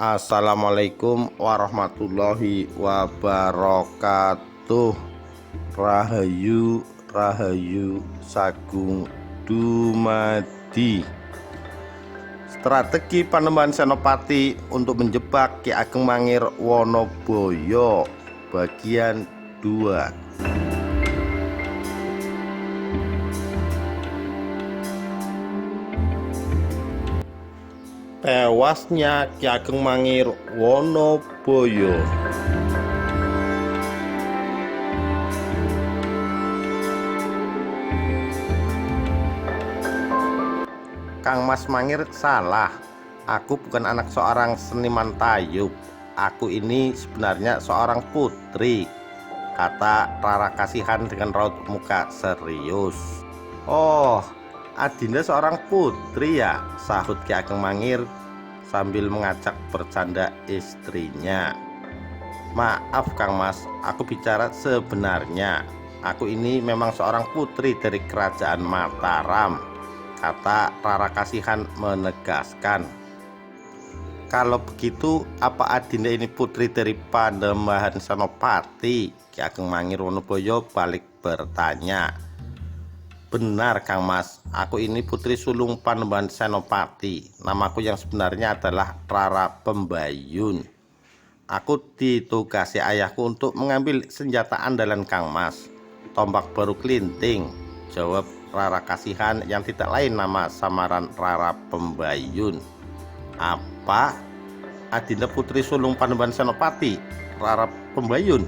Assalamualaikum warahmatullahi wabarakatuh. Rahayu Rahayu Sagung Dumadi. Strategi Panembahan Senopati untuk menjebak Ki Ageng Mangir Wonoboyo bagian 2. Tewasnya Ki Ageng Mangir Wonoboyo. Kang Mas Mangir salah. Aku bukan anak seorang seniman tayub. Aku ini sebenarnya seorang putri, kata Rara Kasihan dengan raut muka serius. Oh, Adinda seorang putri ya, sahut Ki Ageng Mangir sambil mengajak bercanda istrinya. Maaf Kang Mas, aku bicara sebenarnya. Aku ini memang seorang putri dari kerajaan Mataram, kata Rara Kasihan menegaskan. Kalau begitu, apa Adinda ini putri dari Panembahan Senopati? Ki Ageng Mangir Wonoboyo balik bertanya. Benar Kang Mas, aku ini putri sulung Panembahan Senopati. Namaku yang sebenarnya adalah Rara Pembayun. Aku ditugasi ayahku untuk mengambil senjata andalan Kang Mas, tombak baru kelinting, jawab Rara Kasihan yang tidak lain nama samaran Rara Pembayun. Apa? Adinda putri sulung Panembahan Senopati, Rara Pembayun?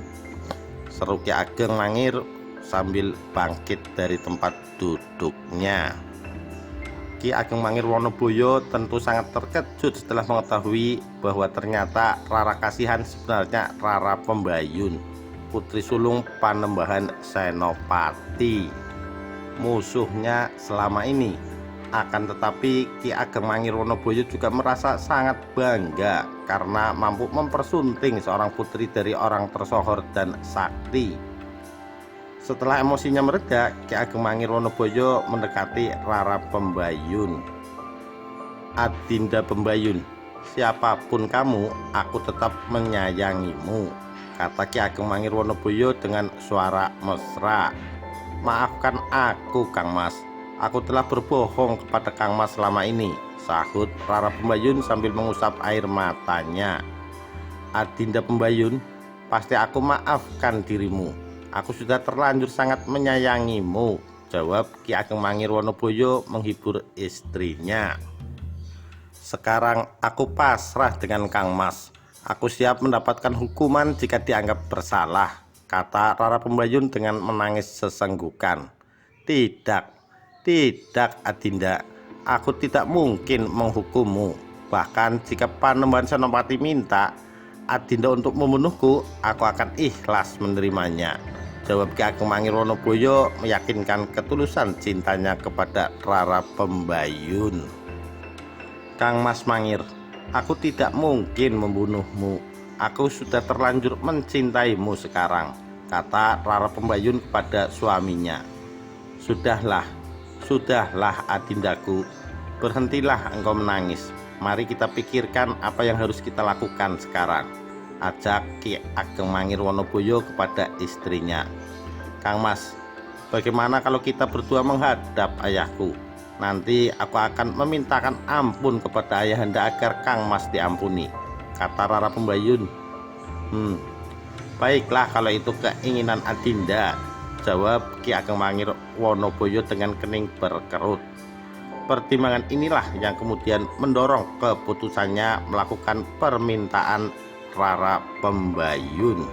Seru Ki Ageng Mangir sambil bangkit dari tempat duduknya. Ki Ageng Mangir Wonoboyo tentu sangat terkejut setelah mengetahui bahwa ternyata Rara Kasihan sebenarnya Rara Pembayun, putri sulung Panembahan Senopati, musuhnya selama ini. Akan tetapi Ki Ageng Mangir Wonoboyo juga merasa sangat bangga karena mampu mempersunting seorang putri dari orang tersohor dan sakti. Setelah emosinya mereda, Ki Ageng Mangir Wonoboyo mendekati Rara Pembayun. Adinda Pembayun, siapapun kamu, aku tetap menyayangimu, kata Ki Ageng Mangir Wonoboyo dengan suara mesra. Maafkan aku Kang Mas, aku telah berbohong kepada Kang Mas selama ini, sahut Rara Pembayun sambil mengusap air matanya. Adinda Pembayun, pasti aku maafkan dirimu. Aku sudah terlanjur sangat menyayangimu, jawab Ki Ageng Mangir Wonoboyo menghibur istrinya. Sekarang aku pasrah dengan Kang Mas. Aku siap mendapatkan hukuman jika dianggap bersalah, kata Rara Pembayun dengan menangis sesenggukan. Tidak Adinda, aku tidak mungkin menghukummu. Bahkan jika Panembahan Senopati minta Adinda untuk membunuhku, aku akan ikhlas menerimanya, jawab Ki Ageng Mangir Wonoboyo meyakinkan ketulusan cintanya kepada Rara Pembayun. Kang Mas Mangir, aku tidak mungkin membunuhmu. Aku sudah terlanjur mencintaimu sekarang, kata Rara Pembayun kepada suaminya. Sudahlah Adindaku, berhentilah engkau menangis. Mari kita pikirkan apa yang harus kita lakukan sekarang, ajak Ki Ageng Mangir Wonoboyo kepada istrinya. Kang Mas, bagaimana kalau kita berdua menghadap ayahku? Nanti aku akan memintakan ampun kepada ayahanda agar Kang Mas diampuni, kata Rara Pembayun. Baiklah kalau itu keinginan Adinda, jawab Ki Ageng Mangir Wonoboyo dengan kening berkerut. Pertimbangan inilah yang kemudian mendorong keputusannya melakukan permintaan Rara Pembayun.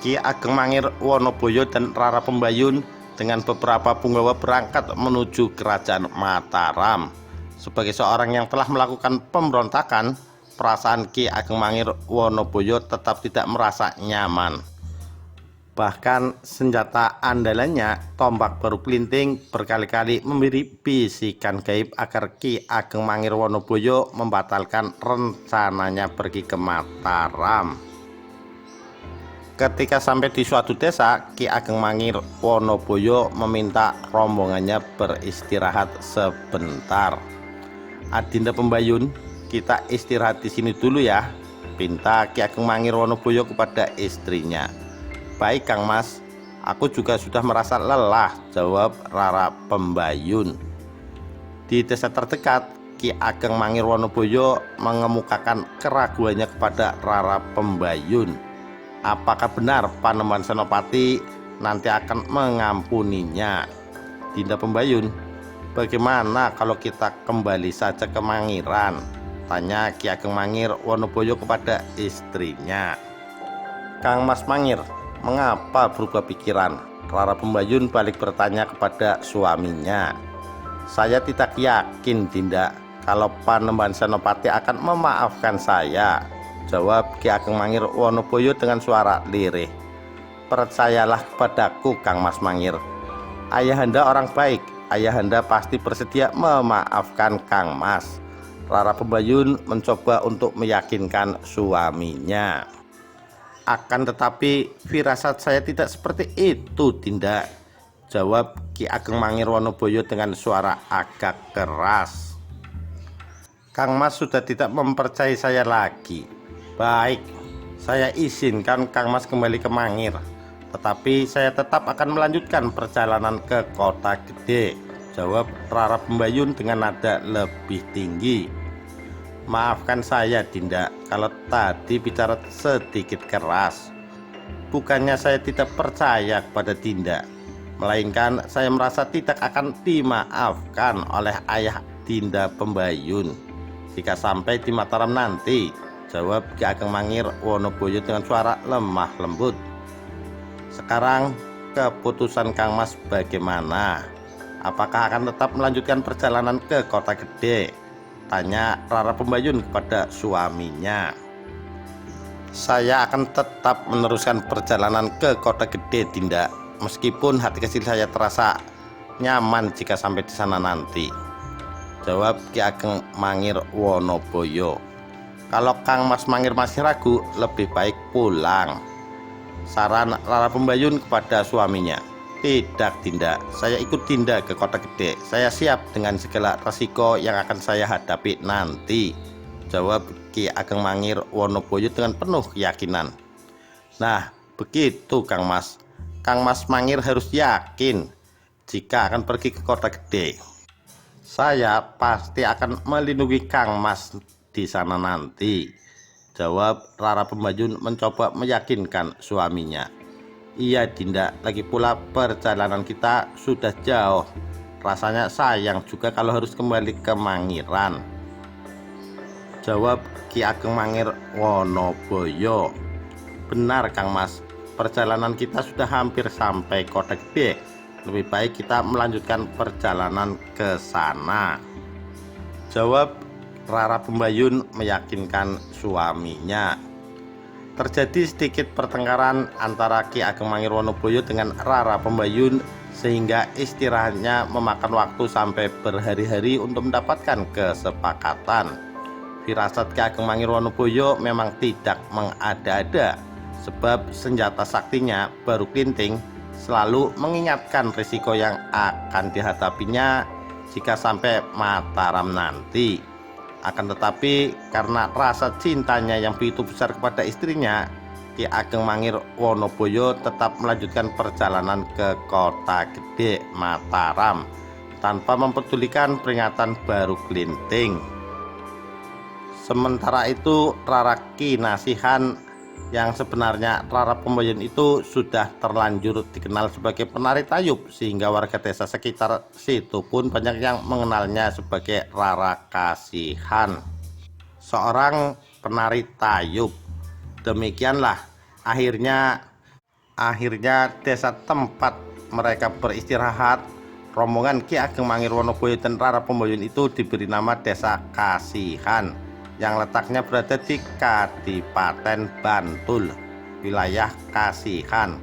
Ki Ageng Mangir Wonoboyo dan Rara Pembayun dengan beberapa punggawa berangkat menuju kerajaan Mataram. Sebagai seorang yang telah melakukan pemberontakan, perasaan Ki Ageng Mangir Wonoboyo tetap tidak merasa nyaman. Bahkan senjata andalannya, tombak baru kelinting, berkali-kali memberi bisikan gaib agar Ki Ageng Mangir Wonoboyo membatalkan rencananya pergi ke Mataram. Ketika sampai di suatu desa, Ki Ageng Mangir Wonoboyo meminta rombongannya beristirahat sebentar. Adinda Pembayun, kita istirahat di sini dulu ya, pinta Ki Ageng Mangir Wonoboyo kepada istrinya. Baik Kang Mas, aku juga sudah merasa lelah, jawab Rara Pembayun. Di desa terdekat, Ki Ageng Mangir Wonoboyo mengemukakan keraguannya kepada Rara Pembayun. Apakah benar Panembahan Senopati nanti akan mengampuninya? Dinda Pembayun, bagaimana kalau kita kembali saja ke Mangiran? Tanya Ki Ageng Mangir Wonoboyo kepada istrinya. Kang Mas Mangir, mengapa berubah pikiran? Rara Pembayun balik bertanya kepada suaminya. Saya tidak yakin Dinda kalau Panembahan Senopati akan memaafkan saya, jawab Ki Ageng Mangir Wonoboyo dengan suara lirih. Percayalah kepadaku Kang Mas Mangir, ayahanda orang baik, ayahanda pasti bersedia memaafkan Kang Mas. Rara Pembayun mencoba untuk meyakinkan suaminya. Akan tetapi firasat saya tidak seperti itu Dinda, jawab Ki Ageng Mangir Wonoboyo dengan suara agak keras. Kang Mas sudah tidak mempercayai saya lagi. Baik, saya izinkan Kang Mas kembali ke Mangir, tetapi saya tetap akan melanjutkan perjalanan ke Kota Gede, jawab Rara Pembayun dengan nada lebih tinggi. Maafkan saya Dinda kalau tadi bicara sedikit keras. Bukannya saya tidak percaya kepada Dinda, melainkan saya merasa tidak akan dimaafkan oleh ayah Dinda Pembayun jika sampai di Mataram nanti, jawab Ki Ageng Mangir Wonoboyo dengan suara lemah lembut. Sekarang keputusan Kang Mas bagaimana? Apakah akan tetap melanjutkan perjalanan ke Kota Gede? Tanya Rara Pembayun kepada suaminya. Saya akan tetap meneruskan perjalanan ke Kota Gede Dinda, meskipun hati kecil saya terasa nyaman jika sampai di sana nanti, jawab Ki Ageng Mangir Wonoboyo. Kalau Kang Mas Mangir masih ragu, lebih baik pulang, saran Rara Pembayun kepada suaminya. Tidak Dinda, saya ikut Dinda ke Kota Gede. Saya siap dengan segala resiko yang akan saya hadapi nanti, jawab Ki Ageng Mangir Wonoboyo dengan penuh keyakinan. Nah begitu Kang Mas. Kang Mas Mangir harus yakin jika akan pergi ke Kota Gede. Saya pasti akan melindungi Kang Mas di sana nanti, jawab Rara Pembayun mencoba meyakinkan suaminya. Iya Dinda, lagi pula perjalanan kita sudah jauh. Rasanya sayang juga kalau harus kembali ke Mangiran, jawab Ki Ageng Mangir Wonoboyo. Benar Kang Mas, perjalanan kita sudah hampir sampai Kota Gede. Lebih baik kita melanjutkan perjalanan ke sana, jawab Rara Pembayun meyakinkan suaminya. Terjadi sedikit pertengkaran antara Ki Ageng Mangir Wonoboyo dengan Rara Pembayun sehingga istirahatnya memakan waktu sampai berhari-hari untuk mendapatkan kesepakatan. Firasat Ki Ageng Mangir Wonoboyo memang tidak mengada-ada, sebab senjata saktinya Baru Klinting selalu mengingatkan risiko yang akan dihadapinya jika sampai Mataram nanti. Akan tetapi karena rasa cintanya yang begitu besar kepada istrinya, Ki Ageng Mangir Wonoboyo tetap melanjutkan perjalanan ke Kota Gede Mataram tanpa mempedulikan peringatan Baru Klinting. Sementara itu Rara Kinasihan, yang sebenarnya Rara Pembayun itu sudah terlanjur dikenal sebagai penari tayub, sehingga warga desa sekitar situ pun banyak yang mengenalnya sebagai Rara Kasihan, seorang penari tayub. Demikianlah akhirnya desa tempat mereka beristirahat, rombongan Ki Ageng Mangir Wonoboyo dan Rara Pembayun itu diberi nama Desa Kasihan, yang letaknya berada di Kadipaten Bantul, wilayah Kasihan.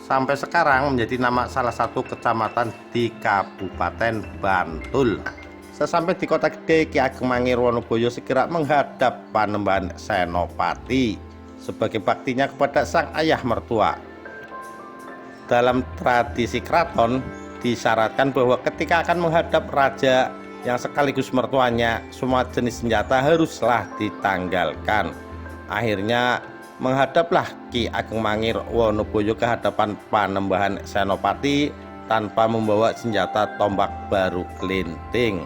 Sampai sekarang menjadi nama salah satu kecamatan di Kabupaten Bantul. Sesampai di Kota Gede, Ki Ageng Mangir Wonoboyo segera menghadap Panembahan Senopati sebagai baktinya kepada sang ayah mertua. Dalam tradisi keraton disyaratkan bahwa ketika akan menghadap raja yang sekaligus mertuanya, semua jenis senjata haruslah ditanggalkan. Akhirnya menghadaplah Ki Ageng Mangir Wonoboyo ke hadapan Panembahan Senopati tanpa membawa senjata tombak baru kelinting.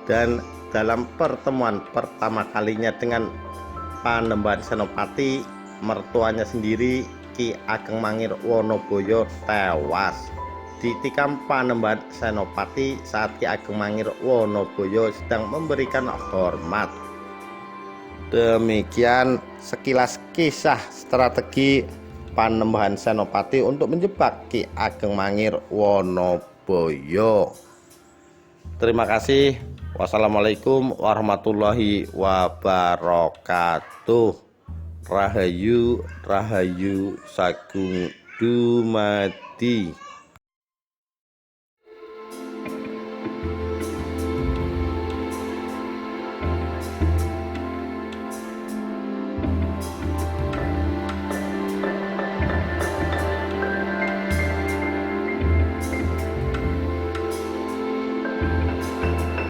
Dan dalam pertemuan pertama kalinya dengan Panembahan Senopati, mertuanya sendiri Ki Ageng Mangir Wonoboyo tewas ditikam Panembahan Senopati saat Ki Ageng Mangir Wonoboyo sedang memberikan hormat. Demikian sekilas kisah strategi Panembahan Senopati untuk menjebak Ki Ageng Mangir Wonoboyo. Terima kasih. Wassalamualaikum warahmatullahi wabarakatuh. Rahayu Rahayu Sagung Dumadi.